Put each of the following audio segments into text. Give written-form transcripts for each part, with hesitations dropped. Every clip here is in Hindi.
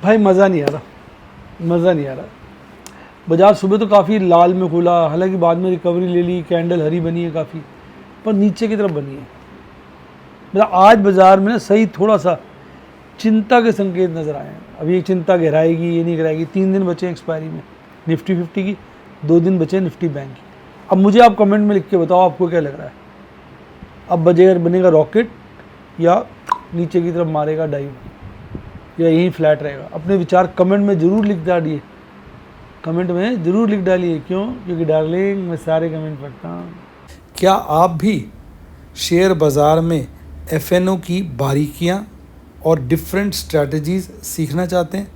भाई मज़ा नहीं आ रहा, मज़ा नहीं आ रहा। बाज़ार सुबह तो काफ़ी लाल में खुला, हालांकि बाद में रिकवरी ले ली, कैंडल हरी बनी है काफ़ी, पर नीचे की तरफ बनी है। मतलब आज बाज़ार में ना सही थोड़ा सा चिंता के संकेत नज़र आए हैं। अभी ये चिंता गहराएगी, ये नहीं गहराएगी। 3 दिन बचे हैं एक्सपायरी में निफ्टी 50 की, 2 दिन बचे हैं निफ्टी बैंक की। अब मुझे आप कमेंट में लिख के बताओ आपको क्या लग रहा है। अब बनेगा रॉकेट या नीचे की तरफ मारेगा डाइव, या यही फ्लैट रहेगा। अपने विचार कमेंट में ज़रूर लिख डालिए, कमेंट में ज़रूर लिख डालिए। क्यों? क्योंकि डार्लिंग मैं सारे कमेंट पढ़ता हूँ। क्या आप भी शेयर बाज़ार में एफएनओ की बारीकियां और डिफरेंट स्ट्रैटेजीज़ सीखना चाहते हैं?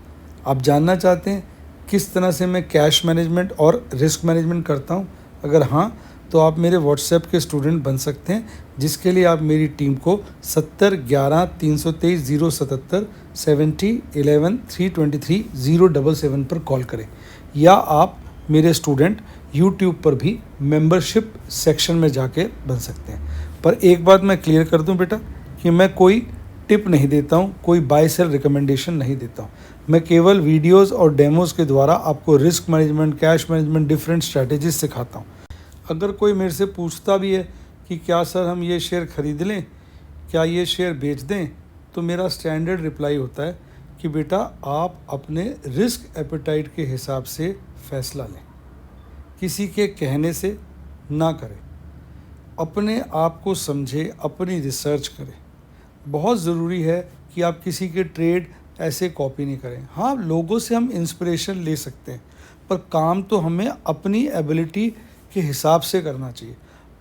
आप जानना चाहते हैं किस तरह से मैं कैश मैनेजमेंट और रिस्क मैनेजमेंट करता हूं? अगर हाँ, तो आप मेरे व्हाट्सएप के स्टूडेंट बन सकते हैं, जिसके लिए आप मेरी टीम को 70 11 323 077 70 11 323 077 पर कॉल करें, या आप मेरे स्टूडेंट यूट्यूब पर भी मेंबरशिप सेक्शन में जाके बन सकते हैं। पर एक बात मैं क्लियर कर दूं बेटा, कि मैं कोई टिप नहीं देता हूं, कोई बाय सेल रिकमेंडेशन नहीं देता हूं। मैं केवल वीडियोस और डेमोस के द्वारा आपको risk management, cash management, different strategies सिखाता हूं। अगर कोई मेरे से पूछता भी है कि क्या सर हम ये शेयर खरीद लें, क्या ये शेयर बेच दें, तो मेरा स्टैंडर्ड रिप्लाई होता है कि बेटा आप अपने रिस्क एपेटाइट के हिसाब से फ़ैसला लें, किसी के कहने से ना करें, अपने आप को समझें, अपनी रिसर्च करें। बहुत ज़रूरी है कि आप किसी के ट्रेड ऐसे कॉपी नहीं करें। हाँ, लोगों से हम इंस्पिरेशन ले सकते हैं, पर काम तो हमें अपनी एबिलिटी के हिसाब से करना चाहिए।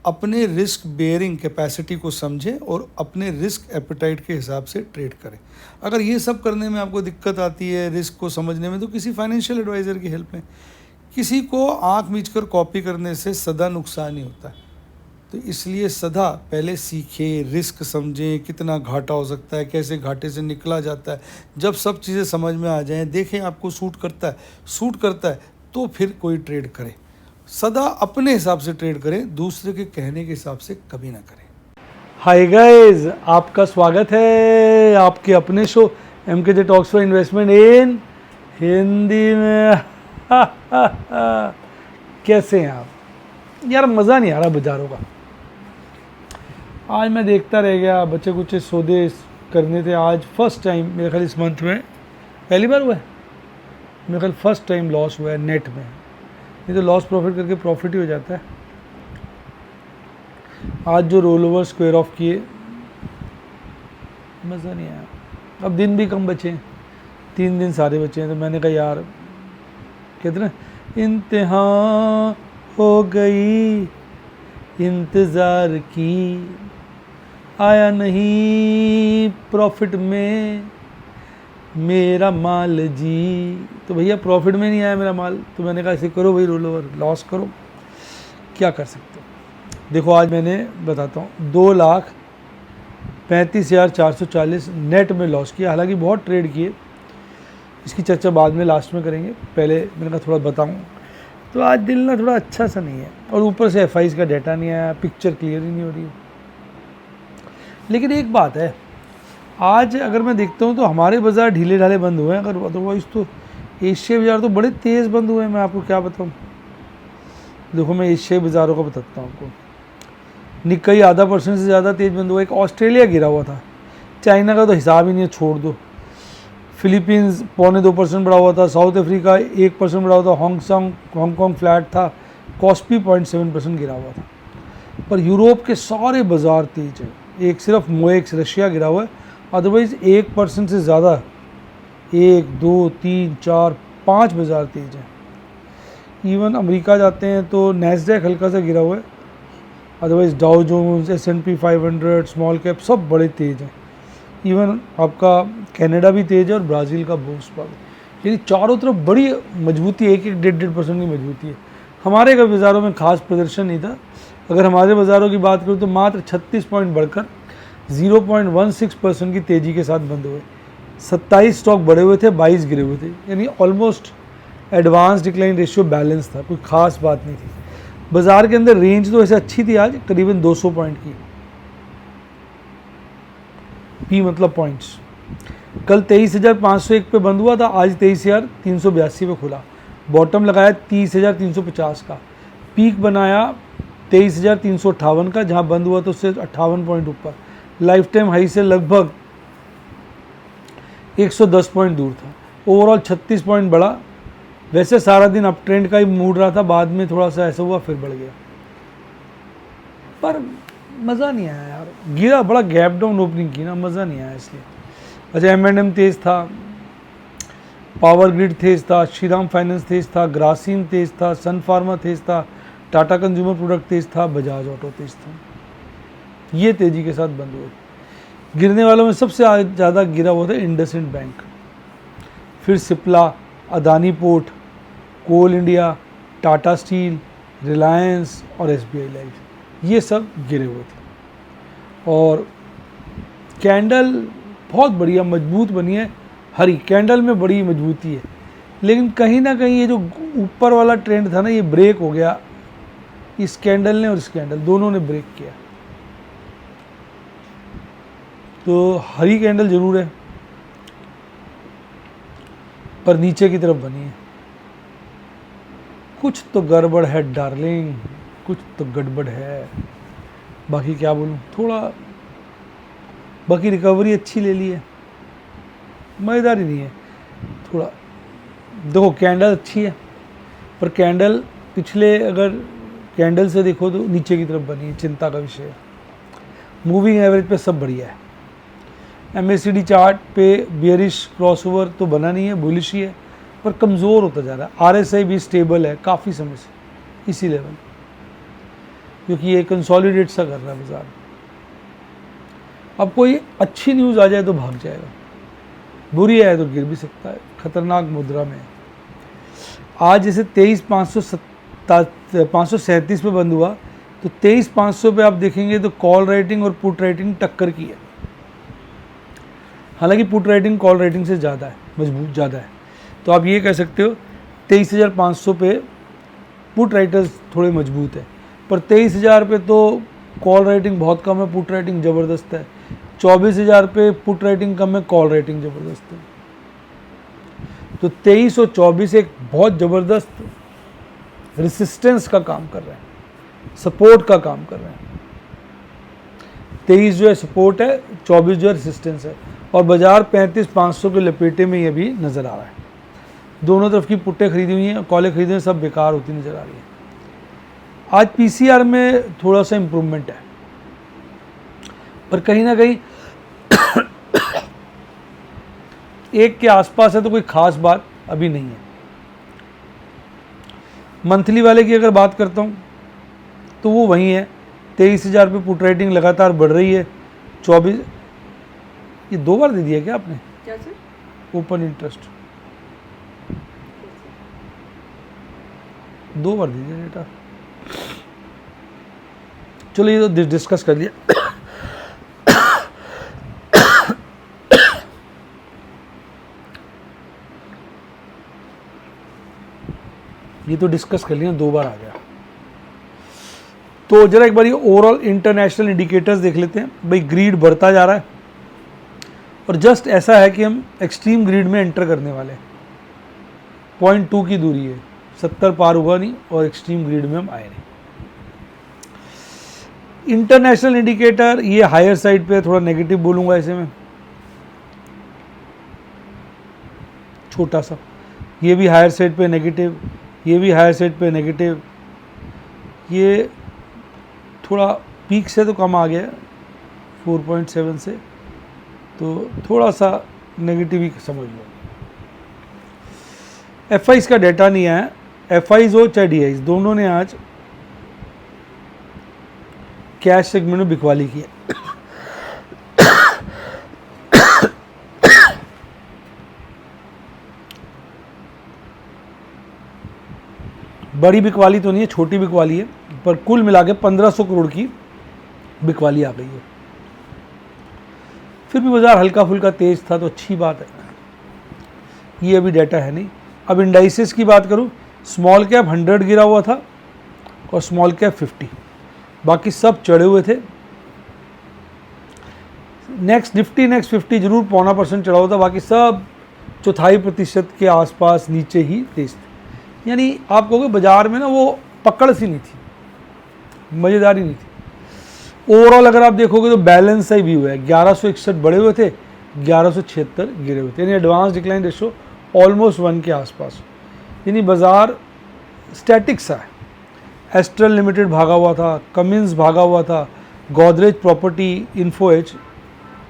अपने रिस्क बेयरिंग कैपेसिटी को समझें और अपने रिस्क एपेटाइट के हिसाब से ट्रेड करें। अगर ये सब करने में आपको दिक्कत आती है, रिस्क को समझने में, तो किसी फाइनेंशियल एडवाइज़र की हेल्प लें। किसी को आंख मीचकर कॉपी करने से सदा नुकसान ही होता है। तो इसलिए सदा पहले सीखें, रिस्क समझें, कितना घाटा हो सकता है, कैसे घाटे से निकला जाता है। जब सब चीज़ें समझ में आ जाएं, देखें आपको सूट करता है तो फिर कोई ट्रेड करें। सदा अपने हिसाब से ट्रेड करें, दूसरे के कहने के हिसाब से कभी ना करें। हाय गाइस, आपका स्वागत है आपके अपने show MKJ talks for investment इन हिंदी में। कैसे हैं आप? यार मज़ा नहीं आ रहा बाज़ारों का। आज मैं देखता रह गया, बच्चे कुछ सौदे करने थे। आज फर्स्ट टाइम मेरे ख्याल इस मंथ में पहली बार हुआ है, मेरे ख्याल फर्स्ट टाइम लॉस हुआ है नेट में। नहीं तो लॉस प्रॉफिट करके प्रॉफिट ही हो जाता है। आज जो रोल ओवर स्क्वायर ऑफ किए, मज़ा नहीं आया। अब दिन भी कम बचे हैं, 3 दिन सारे बचे हैं। तो मैंने कहा यार, कहते ना इंतहा हो गई इंतज़ार की, आया नहीं प्रॉफिट में मेरा माल जी। तो भैया प्रॉफिट में नहीं आया मेरा माल, तो मैंने कहा ऐसे करो भाई, रोल ओवर लॉस करो, क्या कर सकते हो। देखो आज मैंने बताता हूँ 2,35,440 नेट में लॉस किया। हालांकि बहुत ट्रेड किए, इसकी चर्चा बाद में लास्ट में करेंगे, पहले मैंने कहा थोड़ा बताऊँ। तो आज दिल ना थोड़ा अच्छा सा नहीं है, और ऊपर से FIs का डाटा नहीं आया, पिक्चर क्लियर ही नहीं हो रही है। लेकिन एक बात है, आज अगर मैं देखता हूँ तो हमारे बाज़ार ढीले ढाले बंद हुए हैं। अगर अदरवाइज़ तो एशिया बाज़ार तो बड़े तेज़ बंद हुए हैं। मैं आपको क्या बताऊँ, देखो मैं एशियाई बाज़ारों का बताता हूँ आपको। निक्काई ½ % से ज़्यादा तेज़ बंद हुआ। एक ऑस्ट्रेलिया गिरा हुआ था, चाइना का तो हिसाब ही नहीं है, छोड़ दो। फिलीपींस 0.25% बढ़ा हुआ था, साउथ अफ्रीका 1% बढ़ा हुआ था, हांगकॉन्ग फ्लैट था, कॉस्पी 0.7% गिरा हुआ था। पर यूरोप के सारे बाज़ार तेज है। एक सिर्फ मोएक्स रशिया गिरा हुआ है, अदरवाइज़ 1% से ज़्यादा 1 2 3 4 5 बाज़ार तेज है। इवन अमेरिका जाते हैं तो नैस्डैक हल्का सा गिरा हुआ है, otherwise Dow Jones, S&P 500, small cap सब बड़े तेज हैं। इवन आपका कनाडा भी तेज है और ब्राज़ील का बूस्ट पर, यानी चारों तरफ बड़ी मजबूती है, 1-1.5% की मजबूती है। हमारे का बाज़ारों में खास प्रदर्शन नहीं था। अगर हमारे बाज़ारों की बात करूँ तो मात्र 36 पॉइंट बढ़कर 0.16% की तेज़ी के साथ बंद हुए। 27 स्टॉक बढ़े हुए थे, 22 गिरे हुए थे, यानी almost advance decline ratio balance था, कोई ख़ास बात नहीं थी। बाज़ार के अंदर रेंज तो ऐसे अच्छी थी आज, करीबन 200 पॉइंट की, P मतलब पॉइंट्स। कल 23,501 पे बंद हुआ था, आज 23,382 पे खुला। बॉटम लगाया 30,350 का, पीक बनाया 23,358 का, जहां बंद हुआ तो उससे 58 पॉइंट ऊपर। लाइफ टाइम हाई से लगभग 110 पॉइंट दूर था। ओवरऑल 36 पॉइंट बढ़ा। वैसे सारा दिन अप ट्रेंड का ही मूड रहा था, बाद में थोड़ा सा ऐसा हुआ फिर बढ़ गया, पर मज़ा नहीं आया यार। गिरा, बड़ा गैप डाउन ओपनिंग की ना, मज़ा नहीं आया इसलिए। अच्छा, M&M तेज था, पावर ग्रिड तेज था, श्रीराम फाइनेंस तेज था, ग्रासीम तेज था, सन फार्मा तेज था, टाटा कंज्यूमर प्रोडक्ट तेज था, बजाज ऑटो तेज था। ये तेजी के साथ बंद हुए। गिरने वालों में सबसे ज़्यादा गिरा हुआ था इंडसइंड बैंक, फिर सिप्ला, अदानी पोर्ट, कोल इंडिया, टाटा स्टील, रिलायंस और SBI लाइफ, ये सब गिरे हुए थे। और कैंडल बहुत बढ़िया मजबूत बनी है, हरी कैंडल में बड़ी मजबूती है, लेकिन कहीं ना कहीं ये जो ऊपर वाला ट्रेंड था ना, ये ब्रेक हो गया। इस कैंडल ने और इस कैंडल दोनों ने ब्रेक किया, तो हरी कैंडल जरूर है पर नीचे की तरफ बनी है। कुछ तो गड़बड़ है डार्लिंग, कुछ तो गड़बड़ है। बाकी क्या बोलूँ, थोड़ा बाकी रिकवरी अच्छी ले ली है, मज़ेदारी नहीं है थोड़ा। देखो कैंडल अच्छी है, पर कैंडल पिछले अगर कैंडल से देखो तो नीचे की तरफ बनी है, चिंता का विषय है। मूविंग एवरेज पे सब बढ़िया है। MACD चार्ट पे बियरिश क्रॉसओवर तो बना नहीं है, बुलिश ही है, पर कमज़ोर होता जा रहा है। RSI भी स्टेबल है काफ़ी समय से इसी लेवल, क्योंकि ये कंसोलिडेट सा कर रहा है बाजार। अब कोई अच्छी न्यूज़ आ जाए तो भाग जाएगा, बुरी आए तो गिर भी सकता है, खतरनाक मुद्रा में। आज जैसे 23,537 पे बंद हुआ, तो 23,500 पे आप देखेंगे तो कॉल राइटिंग और पुट राइटिंग टक्कर की है। हालांकि पुट राइटिंग कॉल राइटिंग से ज़्यादा है, मजबूत ज़्यादा है, तो आप ये कह सकते हो 23,500 पे पुट राइटर्स थोड़े मजबूत है, पर 23,000 पे तो कॉल राइटिंग बहुत कम है, पुट राइटिंग ज़बरदस्त है। 24,000 पे पुट राइटिंग कम है, कॉल राइटिंग ज़बरदस्त है। तो 23 और 24 एक बहुत ज़बरदस्त रेसिस्टेंस का काम कर रहे हैं, सपोर्ट का काम कर रहे हैं। 23 जो है सपोर्ट है, 24 जो है रेसिस्टेंस है, और बाजार 35,500 के लपेटे में ये भी नज़र आ रहा है। दोनों तरफ की पुट्टे खरीदी हुई हैं, कॉलें खरीदी हुई हैं, सब बेकार होती नज़र आ रही है। आज PCR में थोड़ा सा इम्प्रूवमेंट है, पर कहीं ना कहीं एक के आसपास है, तो कोई खास बात अभी नहीं है। मंथली वाले की अगर बात करता हूँ तो वो वही है, 23,000 पे पुट राइटिंग लगातार बढ़ रही है। 24, ये 2 बार दे दिया क्या आपने? क्या सर? ओपन इंटरेस्ट 2 बार दे दिया डेटा। चलो ये तो डिस्कस कर लिया। ये तो डिस्कस कर लिया, 2 बार आ गया। तो जरा एक बार ये ओवरऑल इंटरनेशनल इंडिकेटर्स देख लेते हैं। भाई ग्रीड बढ़ता जा रहा है, और जस्ट ऐसा है कि हम एक्सट्रीम ग्रीड में एंटर करने वाले हैं। 0.2 की दूरी है, 70 पार हुआ नहीं, और एक्सट्रीम ग्रीड में हम आए नहीं। इंटरनेशनल इंडिकेटर ये हायर साइड पे, थोड़ा नेगेटिव बोलूँगा ऐसे में, छोटा सा। ये भी हायर साइड पे नेगेटिव, ये भी हायर साइड पे नेगेटिव। ये थोड़ा पीक से तो कम आ गया 4.7 से, तो थोड़ा सा नेगेटिव ही समझ लो। FIs का डेटा नहीं आया। FIs हो चाहे DIs, दोनों ने आज कैश सेगमेंट में बिकवाली की है। बड़ी बिकवाली तो नहीं है, छोटी बिकवाली है, पर कुल मिला के 1500 करोड़ की बिकवाली आ गई है। फिर भी बाजार हल्का फुल्का तेज था, तो अच्छी बात है। ये अभी डाटा है नहीं। अब इंडाइसेस की बात करूं, स्मॉल कैप 100 गिरा हुआ था और स्मॉल कैप 50, बाकी सब चढ़े हुए थे। नेक्स्ट 50 जरूर 0.25% चढ़ा होता, बाकी सब 0.25% के आसपास नीचे ही तेज थे। यानी आप कहोगे बाजार में ना वो पकड़ सी नहीं थी, मज़ेदारी नहीं थी। ओवरऑल अगर आप देखोगे तो बैलेंस सही व्यू है, 1161 बढ़े हुए थे, 1176 गिरे हुए थे, यानी एडवांस डिक्लाइन रेशो ऑलमोस्ट 1 के आसपास, यानी बाजार स्टैटिक सा है। एस्ट्रल लिमिटेड भागा हुआ था, कमिंस भागा हुआ था, Godrej property, Info Edge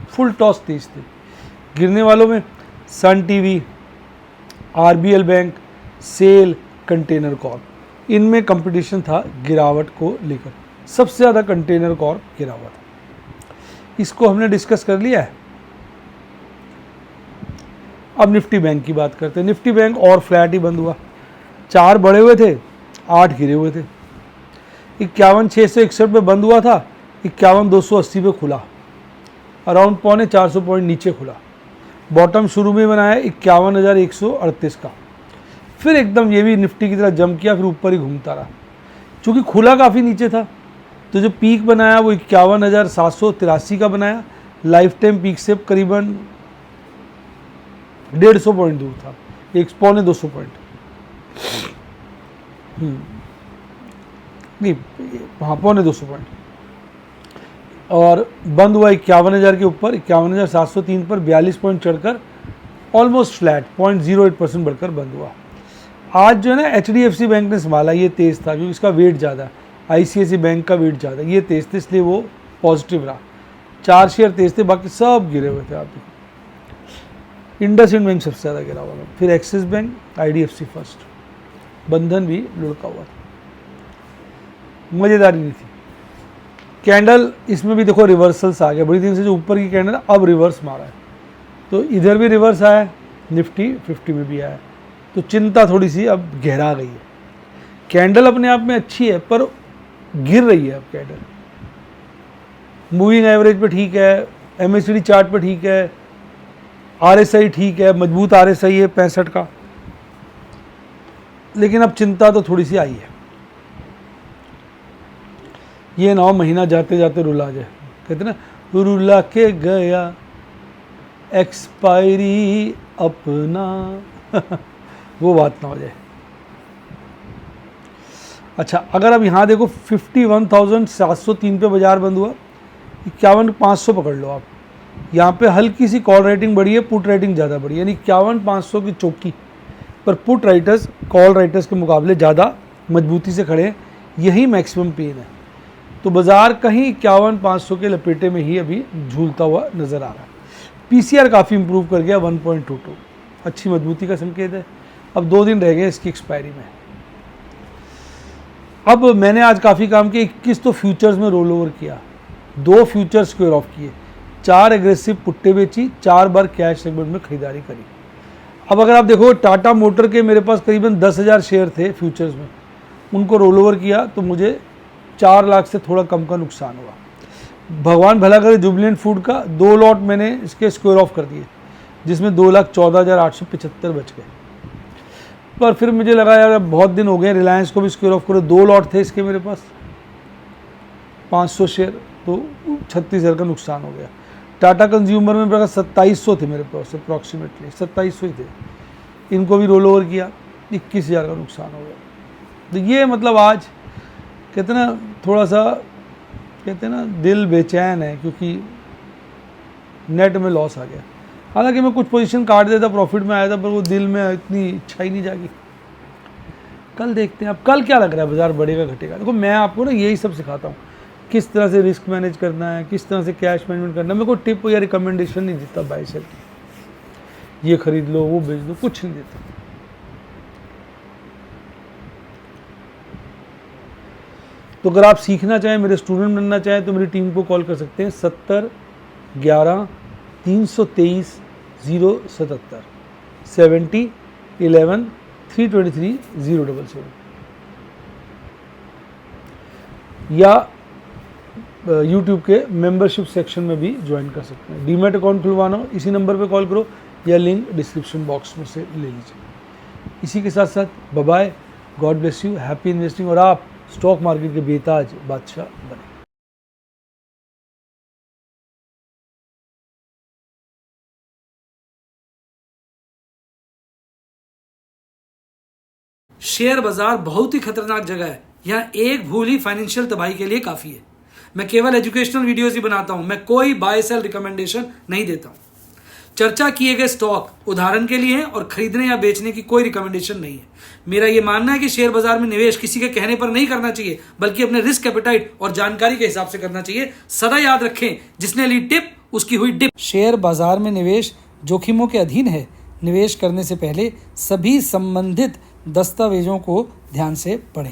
Fortis तेज थे। गिरने वालों में Sun TV, RBL bank, SAIL, container corp, इनमें कंपटीशन था गिरावट को लेकर। सबसे ज़्यादा कंटेनर कॉर्प गिरा हुआ था, इसको हमने डिस्कस कर लिया है। अब निफ्टी बैंक की बात करते हैं। निफ्टी बैंक और फ्लैट ही बंद हुआ, 4 बढ़े हुए थे, 8 गिरे हुए थे। 51,661 पे बंद हुआ था, 51,280 पे खुला, अराउंड 450 पॉइंट नीचे खुला। बॉटम शुरू में बनाया 51,138 का, फिर एकदम ये भी निफ्टी की तरह जंप किया, फिर ऊपर ही घूमता रहा। चूँकि खुला काफ़ी नीचे था तो जो पीक बनाया वो 51,783 का बनाया, लाइफ टाइम पीक से करीबन 150 पॉइंट दूर था, 1.25 पॉइंट नहीं, हाँ 2.25 पॉइंट, और बंद हुआ 51,000 के ऊपर, 51,703 पर 42 पॉइंट चढ़कर ऑलमोस्ट फ्लैट 0.08% बढ़कर बंद हुआ। आज जो है ना HDFC बैंक ने संभाला, ये तेज़ था क्योंकि इसका वेट ज़्यादा है, ICICI बैंक का वेट ज़्यादा, ये तेज़ थे इसलिए वो पॉजिटिव रहा। 4 शेयर तेज़ थे, बाकी सब गिरे हुए थे। आप देखो इंडसइंड बैंक सबसे ज़्यादा गिरा हुआ था, फिर एक्सिस बैंक, IDFC फर्स्ट, बंधन भी लुढ़का हुआ था। मज़ेदारी नहीं थी। कैंडल इसमें भी देखो रिवर्सल्स आ गए, बड़ी दिन से जो ऊपर की कैंडल अब रिवर्स मारा है, तो इधर भी रिवर्स आया, निफ्टी 50 में भी आया, तो चिंता थोड़ी सी अब गहरा गई है। कैंडल अपने आप में अच्छी है पर गिर रही है अब कैंडल। मूविंग एवरेज पे ठीक है, MACD चार्ट पे ठीक है, RSI ठीक है, मजबूत RSI है 65 का, लेकिन अब चिंता तो थोड़ी सी आई है। ये ना हो महीना जाते जाते रुला जाए, कहते ना रुला के गया एक्सपायरी अपना वो बात ना हो जाए। अच्छा, अगर अब यहाँ देखो 51,703 पे बाजार बंद हुआ, 51,500 पकड़ लो आप। यहाँ पे हल्की सी कॉल राइटिंग बढ़ी है, पुट राइटिंग ज़्यादा बढ़ी है, यानी 51,500 की चौकी पर पुट राइटर्स कॉल राइटर्स के मुकाबले ज़्यादा मजबूती से खड़े हैं, यही मैक्सिमम पेन है। तो बाजार कहीं 51,500 के लपेटे में ही अभी झूलता हुआ नज़र आ रहा है। PCR काफ़ी इंप्रूव कर गया 1.22, अच्छी मजबूती का संकेत है। अब 2 दिन रह गए इसकी एक्सपायरी में। अब मैंने आज काफ़ी काम किया, 21 तो फ्यूचर्स में रोल ओवर किया, 2 फ्यूचर स्क्वेयर ऑफ किए, 4 एग्रेसिव पुट्टे बेची, 4 बार कैश सेगमेंट में खरीदारी करी। अब अगर आप देखो टाटा मोटर के मेरे पास करीबन 10,000 शेयर थे फ्यूचर्स में, उनको रोल ओवर किया तो मुझे 4 लाख से थोड़ा कम का नुकसान हुआ। भगवान भला करे, जुबिलेंट फूड का 2 लॉट मैंने इसके स्क्वेयर ऑफ कर दिए, जिसमें 2,14,875 बच गए। पर फिर मुझे लगा यार बहुत दिन हो गए, रिलायंस को भी स्क्वेयर ऑफ करो, 2 लॉट थे इसके मेरे पास 500 शेयर, तो 36,000 का नुकसान हो गया। टाटा कंज्यूमर में मेरे पास 2700 थे मेरे पास, अप्रॉक्सीमेटली 2700 ही थे, इनको भी रोल ओवर किया, 21,000 का नुकसान हो गया। तो ये मतलब आज कहते ना थोड़ा सा कहते ना दिल बेचैन है, क्योंकि नेट में लॉस आ गया। हालांकि मैं कुछ पोजीशन काट देता, प्रॉफिट में आया था, पर वो दिल में इतनी इच्छा ही नहीं जागी। कल देखते हैं, अब कल क्या लग रहा है, बाजार बढ़ेगा घटेगा। देखो मैं आपको ना यही सब सिखाता हूँ, किस तरह से रिस्क मैनेज करना है, किस तरह से कैश मैनेजमेंट करना है। मैं कोई टिप या रिकमेंडेशन नहीं देता बाय सेल की, ये खरीद लो वो बेच दो, कुछ नहीं देता। तो अगर आप सीखना चाहें, मेरे स्टूडेंट बनना चाहें, तो मेरी टीम को कॉल कर सकते हैं 70 11 323 077 70 11 323 077, या YouTube के मेंबरशिप सेक्शन में भी ज्वाइन कर सकते हैं। डीमैट अकाउंट खुलवाना हो इसी नंबर पे कॉल करो, या लिंक डिस्क्रिप्शन बॉक्स में से ले लीजिए। इसी के साथ साथ bye bye, God bless you, happy investing, और आप स्टॉक मार्केट के बेताज बादशाह बने। शेयर बाजार बहुत ही खतरनाक जगह है। यहाँ एक भूल ही फाइनेंशियल तबाही के लिए काफ़ी है। मैं केवल एजुकेशनल वीडियोस ही बनाता हूँ, मैं कोई बाय सेल रिकमेंडेशन नहीं देता हूँ। चर्चा किए गए स्टॉक उदाहरण के लिए हैं और खरीदने या बेचने की कोई रिकमेंडेशन नहीं है। मेरा ये मानना है कि शेयर बाजार में निवेश किसी के कहने पर नहीं करना चाहिए, बल्कि अपने रिस्क एपेटाइट और जानकारी के हिसाब से करना चाहिए। सदा याद रखें, जिसने ली टिप उसकी हुई डिप। शेयर बाजार में निवेश जोखिमों के अधीन है। निवेश करने से पहले सभी संबंधित दस्तावेजों को ध्यान से पढ़ें।